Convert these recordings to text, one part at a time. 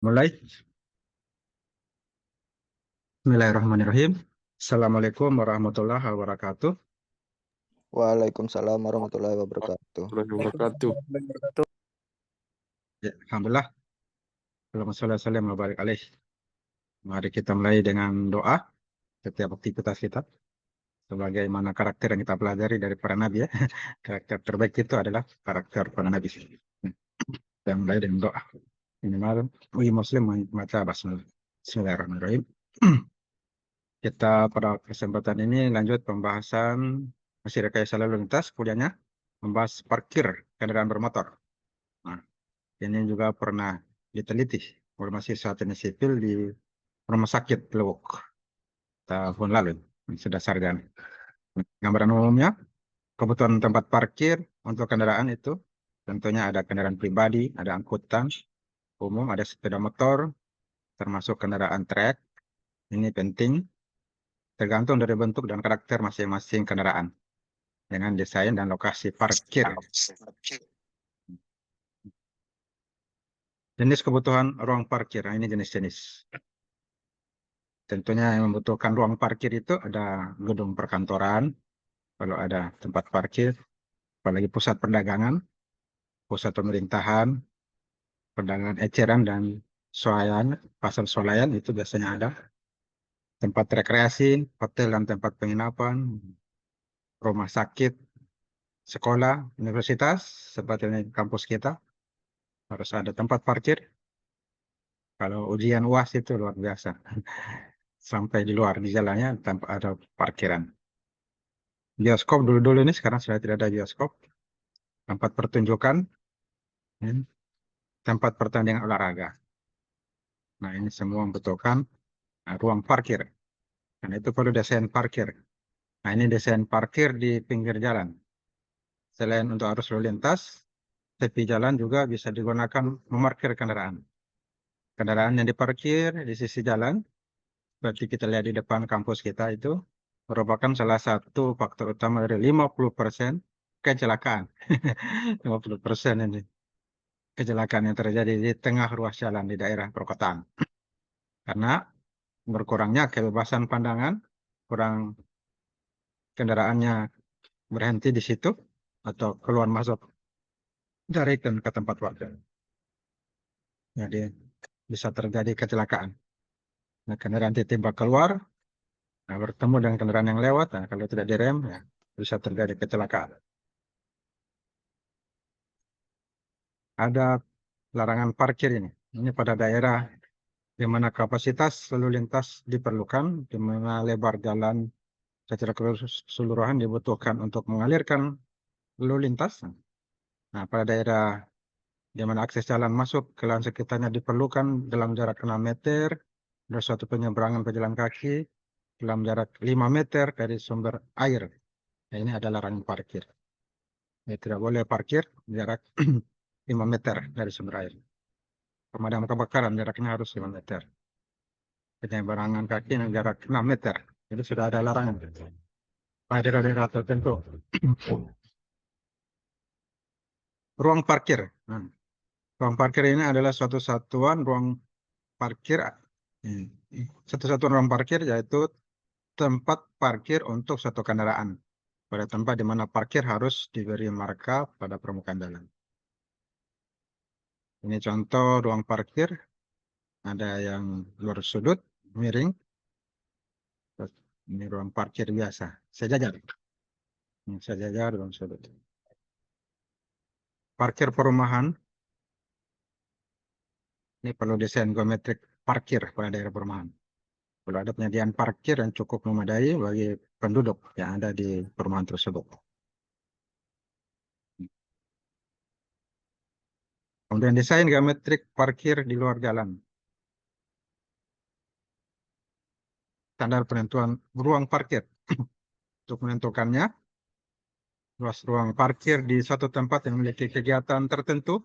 Mulai. Bismillahirrahmanirrahim. Assalamualaikum warahmatullahi wabarakatuh. Waalaikumsalam warahmatullahi wabarakatuh. Wabarakatuh. Ya, Alhamdulillah. Allahumma sholli wa sallim wa barik alaih. Mari kita mulai dengan doa setiap aktivitas kita. Sebagaimana karakter yang kita pelajari dari para nabi ya. Karakter terbaik itu adalah karakter para nabi. Kita mulai dengan doa. Minimal muslim membaca basmalah. Bismillahirrahmanirrahim. Kita pada kesempatan ini lanjut pembahasan masih rekayasa lalu lintas, kuliahnya membahas parkir kendaraan bermotor. Nah, ini juga pernah diteliti oleh mahasiswa teknik sipil di Rumah Sakit Lewuk tahun lalu. Sudah sarjana. Gambaran umumnya, kebutuhan tempat parkir untuk kendaraan itu tentunya ada kendaraan pribadi, ada angkutan umum, ada sepeda motor, termasuk kendaraan trek. Ini penting, tergantung dari bentuk dan karakter masing-masing kendaraan dengan desain dan lokasi parkir. Jenis kebutuhan ruang parkir, nah, ini jenis-jenis. Tentunya yang membutuhkan ruang parkir itu ada gedung perkantoran, kalau ada tempat parkir, apalagi pusat perdagangan, pusat pemerintahan, perdagangan eceran dan swalayan, pasar swalayan itu biasanya ada. Tempat rekreasi, hotel dan tempat penginapan, rumah sakit, sekolah, universitas, seperti kampus kita, harus ada tempat parkir. Kalau ujian UAS itu luar biasa. Sampai di luar, di jalannya tanpa ada parkiran. Bioskop dulu-dulu ini sekarang sudah tidak ada bioskop. Tempat pertunjukan, ya, tempat pertandingan olahraga. Nah, ini semua membutuhkan ruang parkir. Dan itu perlu desain parkir. Nah, ini desain parkir di pinggir jalan. Selain untuk arus lalu lintas, tepi jalan juga bisa digunakan memarkir kendaraan. Kendaraan yang diparkir di sisi jalan, seperti kita lihat di depan kampus kita itu, merupakan salah satu faktor utama dari 50% kecelakaan. 50% ini kecelakaan yang terjadi di tengah ruas jalan di daerah perkotaan. Karena berkurangnya kebebasan pandangan, kurang kendaraannya berhenti di situ, atau keluar masuk dari dan ke tempat warga. Jadi bisa terjadi kecelakaan. Nah, kendaraan tiba keluar, nah, bertemu dengan kendaraan yang lewat, nah, kalau tidak direm, ya, bisa terjadi kecelakaan. Ada larangan parkir ini. Ini pada daerah di mana kapasitas lalu lintas diperlukan, di mana lebar jalan secara keseluruhan dibutuhkan untuk mengalirkan lalu lintas. Nah, pada daerah di mana akses jalan masuk ke lahan sekitarnya diperlukan dalam jarak 6 meter dari suatu penyeberangan pejalan kaki, dalam jarak 5 meter dari sumber air. Nah, ini adalah larangan parkir. Ya, tidak boleh parkir jarak 5 meter dari sumber air. Pemadam kebakaran jaraknya harus 5 meter. Penyeberangan kaki yang jarak 6 meter. Itu sudah ada larangan. Pada daerah tertentu. Ruang parkir. Nah, ruang parkir ini adalah suatu satuan ruang parkir. Satu-satuan ruang parkir yaitu tempat parkir untuk suatu kendaraan. Pada tempat di mana parkir harus diberi marka pada permukaan jalan. Ini contoh ruang parkir. Ada yang luar sudut, miring. Ini ruang parkir biasa, sejajar. Ini sejajar ruang sudut. Parkir perumahan. Ini perlu desain geometrik parkir pada daerah perumahan. Perlu ada penyediaan parkir yang cukup memadai bagi penduduk yang ada di perumahan tersebut. Kemudian desain geometrik parkir di luar jalan. Standar penentuan ruang parkir. Untuk menentukannya, luas ruang parkir di suatu tempat yang memiliki kegiatan tertentu,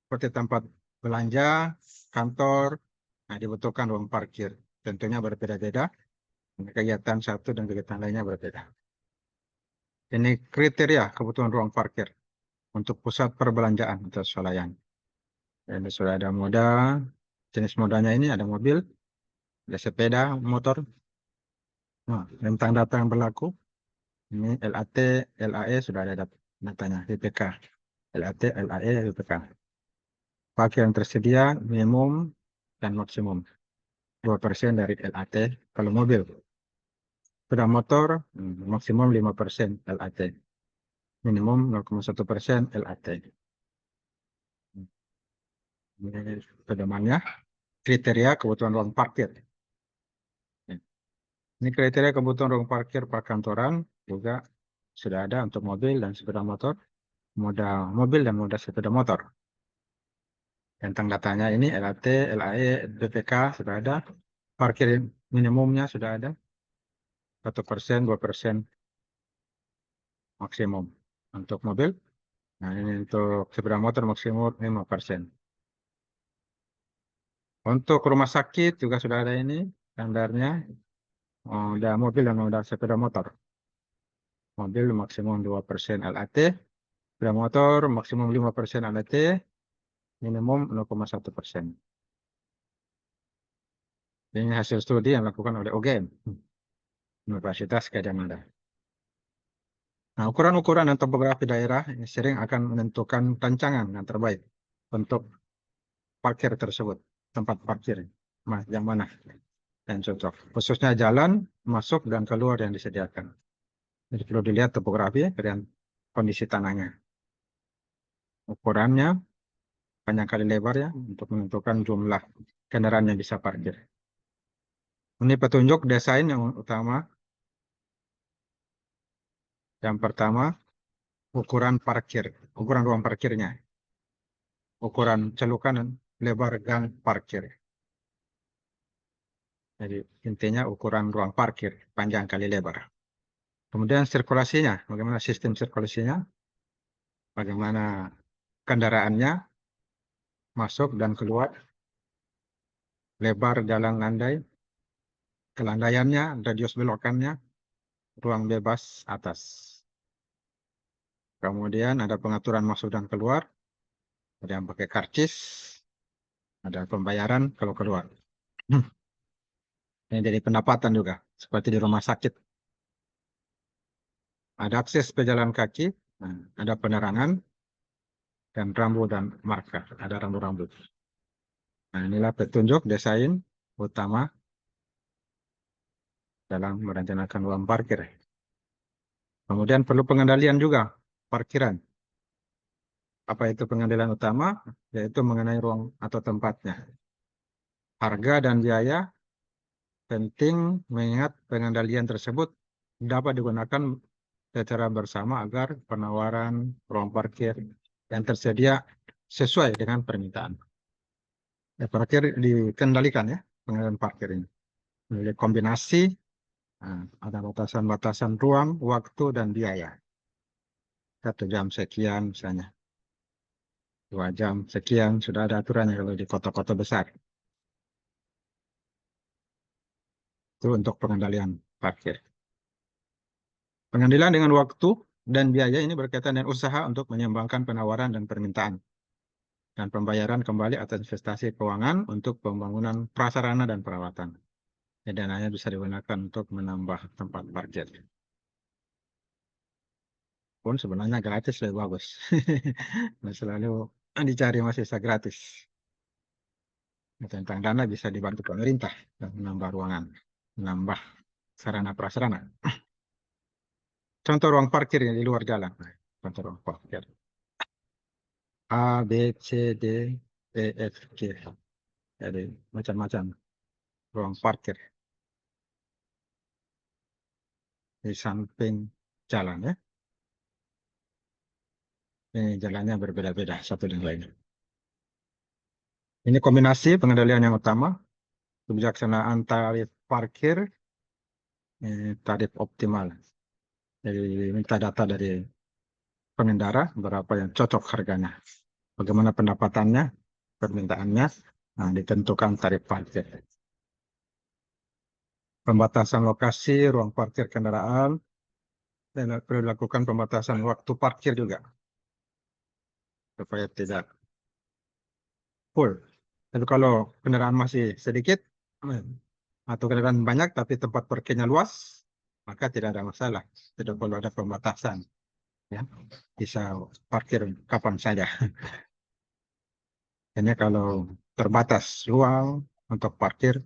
seperti tempat belanja, kantor, nah dibutuhkan ruang parkir. Tentunya berbeda-beda, kegiatan satu dan kegiatan lainnya berbeda. Ini kriteria kebutuhan ruang parkir untuk pusat perbelanjaan atau swalayan. Ini sudah ada moda, jenis modanya ini ada mobil, ada sepeda, motor. Nah, tentang data yang berlaku, ini LAT, LAE sudah ada datanya, WPK. LAT, LAE, WPK. Parkir yang tersedia minimum dan maksimum 2% dari LAT kalau mobil. Sepeda motor maksimum 5% LAT. Minimum 0,1% LAT. Ini pedomannya, kriteria kebutuhan ruang parkir. Ini kriteria kebutuhan ruang parkir perkantoran juga sudah ada untuk mobil dan sepeda motor, moda mobil dan moda sepeda motor. Tentang datanya ini LAT, LAE, BPK sudah ada, parkir minimumnya sudah ada, 1%, 2% maksimum untuk mobil. Nah ini untuk sepeda motor maksimum 5%. Untuk rumah sakit juga sudah ada ini standarnya, ada mobil dan moda sepeda motor. Mobil maksimum 2% LAT, sepeda motor maksimum 5% LAT, minimum 0,1%. Ini hasil studi yang dilakukan oleh UGM, Universitas Gadjah Mada. Nah, ukuran-ukuran dan topografi daerah ini sering akan menentukan rancangan yang terbaik untuk parkir tersebut, tempat parkir yang mana yang cocok. Khususnya jalan masuk dan keluar yang disediakan. Jadi perlu dilihat topografi dan kondisi tanahnya. Ukurannya, panjang kali lebarnya untuk menentukan jumlah kendaraan yang bisa parkir. Ini petunjuk desain yang utama. Yang pertama, ukuran parkir, ukuran ruang parkirnya. Ukuran celukan dan lebar gang parkir. Jadi intinya ukuran ruang parkir, panjang kali lebar. Kemudian sirkulasinya, bagaimana sistem sirkulasinya, bagaimana kendaraannya masuk dan keluar, lebar jalan landai, kelandaiannya, radius belokannya, ruang bebas atas. Kemudian ada pengaturan masuk dan keluar, ada yang pakai karcis, ada pembayaran kalau keluar. Ini jadi pendapatan juga, seperti di rumah sakit. Ada akses pejalan kaki, ada penerangan, dan rambu dan marka, ada rambu-rambu. Nah, inilah petunjuk desain utama dalam merencanakan ruang parkir. Kemudian perlu pengendalian juga parkiran. Apa itu pengendalian utama? Yaitu mengenai ruang atau tempatnya. Harga dan biaya penting mengingat pengendalian tersebut dapat digunakan secara bersama agar penawaran ruang parkir yang tersedia sesuai dengan permintaan. Parkir dikendalikan ya, pengendalian parkir ini. Melalui kombinasi, ada batasan-batasan ruang, waktu, dan biaya. 1 jam sekian misalnya. 2 jam sekian, sudah ada aturannya kalau di kota-kota besar. Itu untuk pengendalian parkir. Pengendalian dengan waktu dan biaya ini berkaitan dengan usaha untuk menyeimbangkan penawaran dan permintaan. Dan pembayaran kembali atas investasi keuangan untuk pembangunan prasarana dan perawatan. Dananya bisa digunakan untuk menambah tempat parkir. Pun sebenarnya gratis lebih bagus. Nah, selalu dicari masih bisa gratis. Tentang dana bisa dibantu pemerintah dan menambah ruangan, menambah sarana prasarana. Contoh ruang parkir yang di luar jalan. Contoh ruang parkir. A, B, C, D, E, F, G. Jadi macam-macam ruang parkir di samping jalan ya. Ini jalannya berbeda-beda satu dengan lain. Ini kombinasi pengendalian yang utama, kebijaksanaan tarif parkir, tarif optimal. Jadi minta data dari pengendara berapa yang cocok harganya, bagaimana pendapatannya, permintaannya, ditentukan tarif parkir. Pembatasan lokasi ruang parkir kendaraan, dan perlu dilakukan pembatasan waktu parkir juga supaya tidak full. Tapi kalau kendaraan masih sedikit atau kendaraan banyak tapi tempat parkirnya luas, maka tidak ada masalah. Tidak perlu ada pembatasan, ya. Bisa parkir kapan saja. Hanya kalau terbatas ruang untuk parkir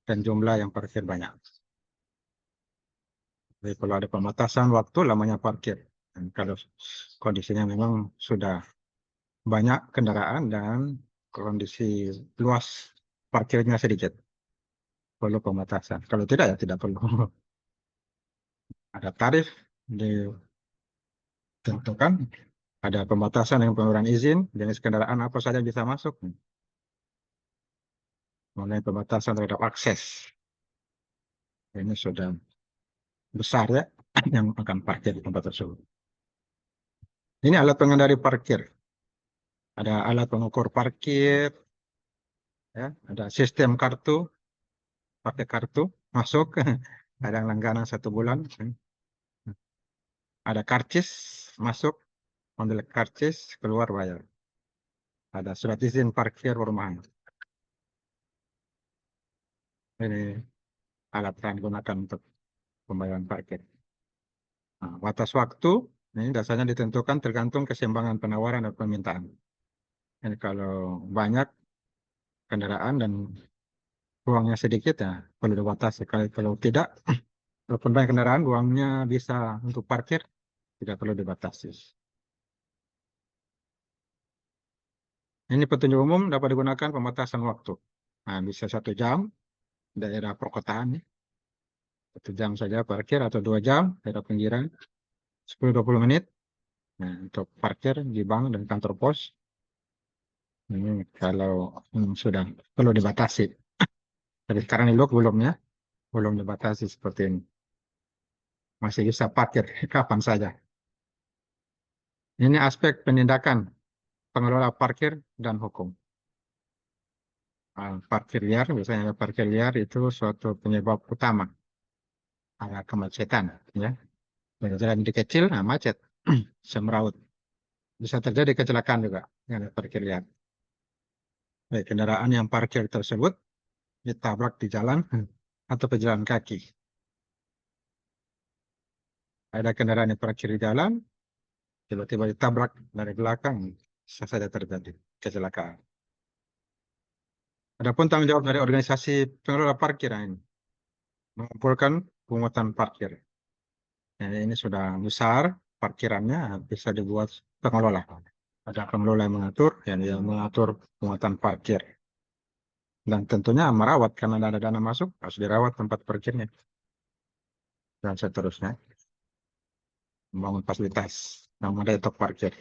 dan jumlah yang parkir banyak. Jadi kalau ada pembatasan waktu lamanya parkir. Dan kalau kondisinya memang sudah banyak kendaraan dan kondisi luas parkirnya sedikit, perlu pembatasan. Kalau tidak ya tidak perlu. Ada tarif ditentukan, ada pembatasan yang pemberian izin, jenis kendaraan apa saja bisa masuk. Mengenai pembatasan terhadap akses, ini sudah besar ya yang akan parkir di tempat tersebut. Ini alat pengendali parkir. Ada alat pengukur parkir, ya, ada sistem kartu, pakai kartu masuk, ada langganan 1 bulan, ada karcis masuk, ambil karcis keluar bayar. Ada surat izin parkir perumahan. Ini alat yang digunakan untuk pembayaran parkir. Nah, batas waktu ini dasarnya ditentukan tergantung keseimbangan penawaran dan permintaan. Ini kalau banyak kendaraan dan ruangnya sedikit ya perlu dibatasi. Kalau tidak, walaupun banyak kendaraan, ruangnya bisa untuk parkir, tidak perlu dibatasi. Ini petunjuk umum dapat digunakan pembatasan waktu. Nah, bisa 1 jam daerah perkotaan, 1 jam saja parkir atau 2 jam daerah pinggiran, 10-20 menit. Nah, untuk parkir di bank dan kantor pos, ini kalau sudah perlu dibatasi. Tapi sekarang di belum ya, belum dibatasi seperti ini. Masih bisa parkir kapan saja. Ini aspek penindakan pengelola parkir dan hukum. Parkir liar, biasanya parkir liar itu suatu penyebab utama kemacetan, ya. Jalan di kecil, nah macet, semraut. Bisa terjadi kecelakaan juga dengan parkir liar. Baik kendaraan yang parkir tersebut ditabrak di jalan atau pejalan kaki. Ada kendaraan yang parkir di jalan, tiba-tiba ditabrak dari belakang, bisa saja terjadi kecelakaan. Adapun tanggung jawab dari organisasi pengelola parkir ini mengumpulkan pungutan parkir. Nah, ini sudah besar parkirannya, bisa dibuat pengelola. Ada pengelola yang mengatur, yang mengatur pungutan parkir. Dan tentunya merawat karena ada dana masuk, harus dirawat tempat parkirnya dan seterusnya. Membangun fasilitas yang memadai untuk parkir.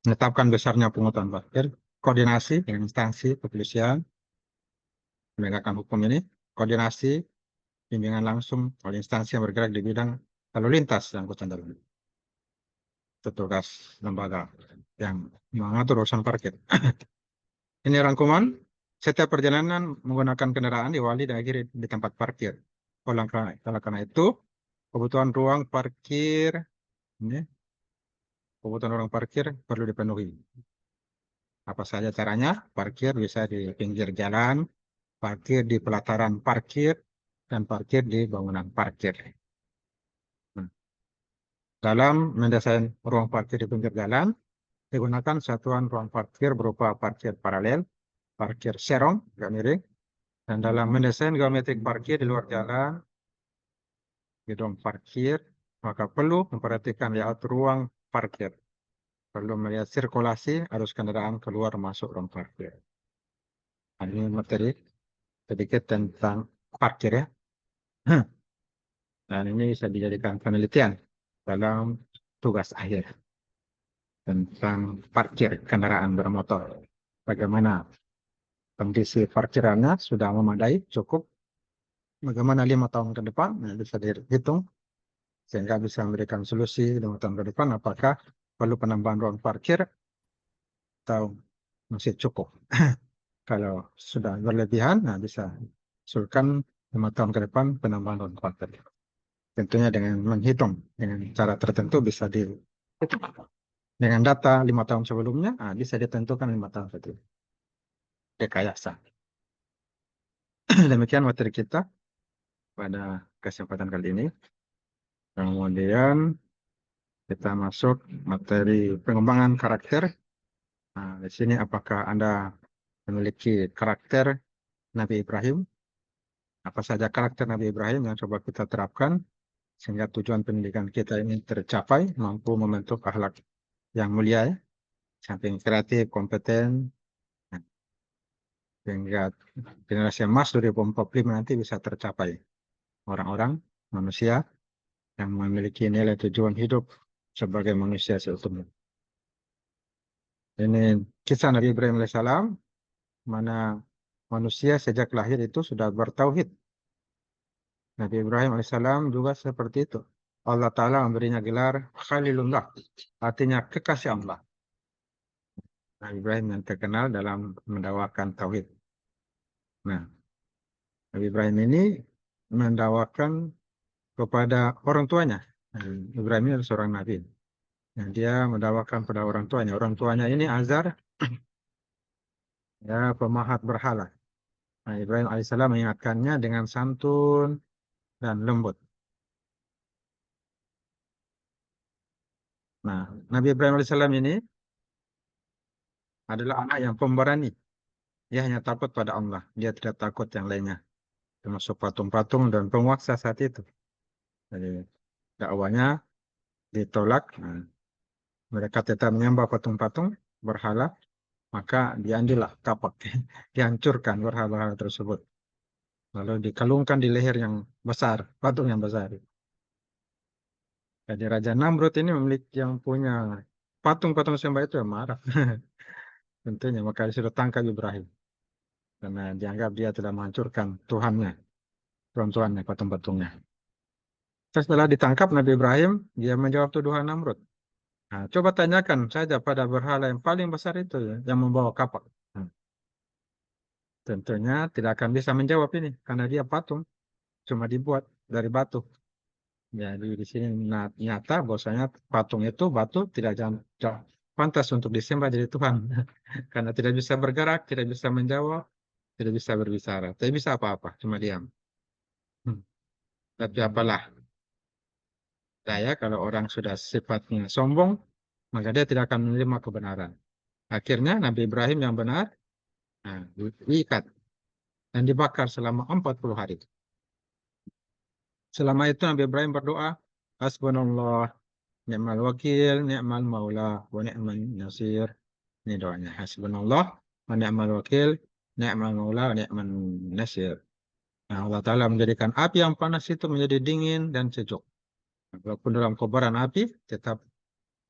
Menetapkan besarnya pungutan parkir, koordinasi dengan instansi kepolisian, penegakan hukum ini, koordinasi, bimbingan langsung oleh instansi yang bergerak di bidang lalu lintas dan angkutan darat. Itu tugas lembaga yang mengatur urusan parkir. Ini rangkuman, setiap perjalanan menggunakan kendaraan diawali dan akhiri di tempat parkir. Oleh karena itu, kebutuhan ruang parkir, ini, kebutuhan ruang parkir perlu dipenuhi. Apa saja caranya? Parkir bisa di pinggir jalan, parkir di pelataran parkir, dan parkir di bangunan parkir. Nah, dalam mendesain ruang parkir di pinggir jalan, digunakan satuan ruang parkir berupa parkir paralel, parkir serong, agak miring, dan dalam mendesain geometrik parkir di luar jalan, gedung parkir, maka perlu memperhatikan layout ruang parkir. Perlu melihat sirkulasi arus kendaraan keluar masuk ruang parkir. Nah, ini materi sedikit tentang parkir ya. Dan ini bisa dijadikan penelitian dalam tugas akhir tentang parkir kendaraan bermotor. Bagaimana kondisi parkirannya sudah memadai, cukup. Bagaimana 5 tahun ke depan, nah, bisa dihitung sehingga bisa memberikan solusi 5 tahun ke depan apakah perlu penambahan ruang parkir atau masih cukup. Kalau sudah berlebihan, nah bisa usulkan 5 tahun ke depan penambahan ruang parkir. Tentunya dengan menghitung dengan cara tertentu bisa dihitung. Dengan data 5 tahun sebelumnya, nah, bisa ditentukan 5 tahun sebelumnya. rekayasa. Demikian materi kita pada kesempatan kali ini. Kemudian kita masuk materi pengembangan karakter. Nah, di sini apakah Anda memiliki karakter Nabi Ibrahim? Apa saja karakter Nabi Ibrahim yang coba kita terapkan sehingga tujuan pendidikan kita ini tercapai, mampu membentuk akhlak yang mulia, ya, samping kreatif, kompeten, nah, sehingga generasi emas 2045 nanti bisa tercapai. Orang-orang, manusia yang memiliki nilai tujuan hidup sebagai manusia seutuhnya. Ini kisah Nabi Ibrahim alaihissalam, mana manusia sejak lahir itu sudah bertauhid. Nabi Ibrahim alaihissalam juga seperti itu. Allah Ta'ala memberinya gelar Khalilullah, artinya kekasih Allah. Nabi Ibrahim yang terkenal dalam mendakwakan tauhid. Nah, Nabi Ibrahim ini mendakwakan kepada orang tuanya. Ibrahim ini adalah seorang nabi. Nah, dia mendakwakan pada orang tuanya. Orang tuanya ini Azar, ya, pemahat berhala. Nah, Ibrahim alaihissalam mengingatkannya dengan santun dan lembut. Nah, Nabi Ibrahim alaihissalam ini adalah anak yang pemberani. Dia hanya takut pada Allah. Dia tidak takut yang lainnya. Termasuk patung-patung dan penguasa saat itu. Jadi, dakwanya ditolak. Nah, mereka tetap menyembah patung-patung berhala. Maka diambillah kapak. Dihancurkan berhala-berhala tersebut. Lalu dikalungkan di leher yang besar. Patung yang besar. Jadi Raja Namrud ini memiliki yang punya patung-patung sembah itu yang marah. Tentunya maka disuruh tangkap Ibrahim. Karena dianggap dia telah menghancurkan Tuhannya. Tuhan-tuhannya, patung-patungnya. Setelah ditangkap Nabi Ibrahim, dia menjawab tuduhan Namrud. Nah, coba tanyakan saja pada berhala yang paling besar itu ya, yang membawa kapak. Nah, tentunya tidak akan bisa menjawab ini karena dia patung, cuma dibuat dari batu. Jadi di sini nyata bahwasanya patung itu batu tidak pantas untuk disembah jadi Tuhan karena tidak bisa bergerak, tidak bisa menjawab, tidak bisa berbicara, tidak bisa apa-apa, cuma diam. Hmm. Tapi apalah daya kalau orang sudah sifatnya sombong, maka dia tidak akan menerima kebenaran. Akhirnya Nabi Ibrahim yang benar, nah, diikat dan dibakar selama 40 hari. Selama itu Nabi Ibrahim berdoa, Hasbunallah, ni'mal wakil, ni'mal maula, wa ni'mal nasir. Ini doanya. Hasbunallah, wa ni'mal wakil, ni'mal maula, wa ni'mal nasir. Nah, Allah Ta'ala menjadikan api yang panas itu menjadi dingin dan sejuk. Walaupun dalam kobaran api, tetap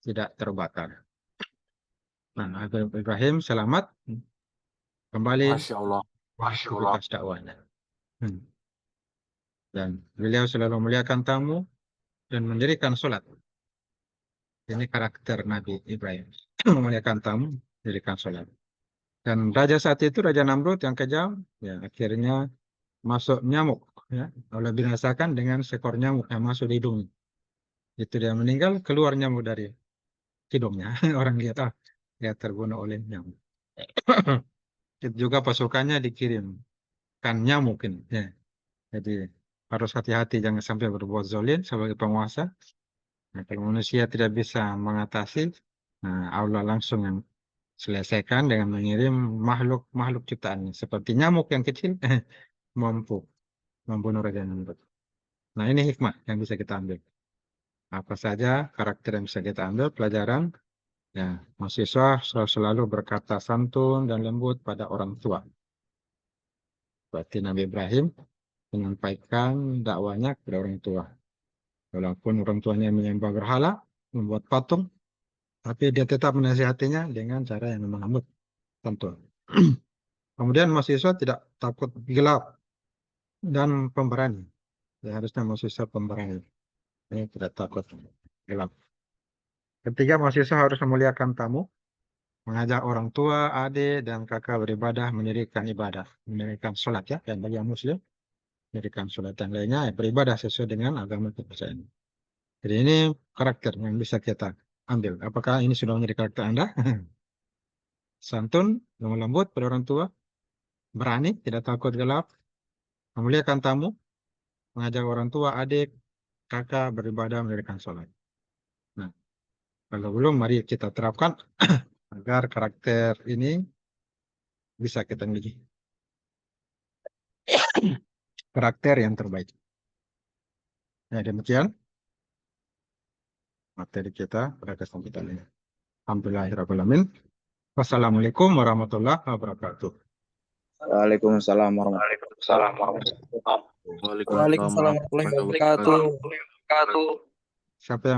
tidak terbakar. Nah, Nabi Ibrahim selamat kembali Masya Allah. Masya Allah. aktivitas dakwahnya. Dan beliau selalu memuliakan tamu dan mendirikan sholat. Ini karakter Nabi Ibrahim. Memuliakan tamu, mendirikan sholat. Dan raja saat itu, Raja Namrud yang kejam, ya akhirnya masuk nyamuk. Ya, Allah binasakan dengan seekor nyamuk yang masuk di hidungnya. Itu dia meninggal, keluar nyamuk dari hidungnya. Orang lihat, dia terbunuh oleh nyamuk. Itu juga pasukannya dikirim. Kan nyamuk ini. Ya. Jadi harus hati-hati jangan sampai berbuat zalim sebagai penguasa. Nah, kalau manusia tidak bisa mengatasi, nah, Allah langsung yang selesaikan dengan mengirim makhluk-makhluk ciptaannya. Seperti nyamuk yang kecil, mampu membunuh Raja Namrud. Nah, ini hikmah yang bisa kita ambil. Apa saja karakter yang bisa kita ambil, pelajaran, ya, mahasiswa selalu berkata santun dan lembut pada orang tua. Berarti Nabi Ibrahim menyampaikan dakwanya kepada orang tua. Walaupun orang tuanya menyembah berhala, membuat patung, tapi dia tetap menasihatinya dengan cara yang memang lembut, santun. Kemudian mahasiswa tidak takut gelap dan pemberani. Ya, harusnya mahasiswa pemberani. Ini tidak takut gelap. Ketiga, mahasiswa harus memuliakan tamu, mengajak orang tua, adik, dan kakak beribadah, mendirikan ibadah, mendirikan sholat ya, dan bagi yang muslim, mendirikan sholat yang lainnya, ya, beribadah sesuai dengan agama kepercayaan. Jadi ini karakter yang bisa kita ambil. Apakah ini sudah menjadi karakter Anda? Santun, lemah lembut pada orang tua, berani, tidak takut gelap, memuliakan tamu, mengajak orang tua, adik, kakak beribadah, mendirikan sholat. Nah, kalau belum, mari kita terapkan agar karakter ini bisa kita miliki karakter yang terbaik. Ya, demikian materi kita pada kesempatan ini. Alhamdulillahirrahmanirrahim. Wassalamualaikum warahmatullahi wabarakatuh. Waalaikumsalam warahmatullahi Waalaikumsalam warahmatullahi wabarakatuh. wabarakatuh. Siapa yang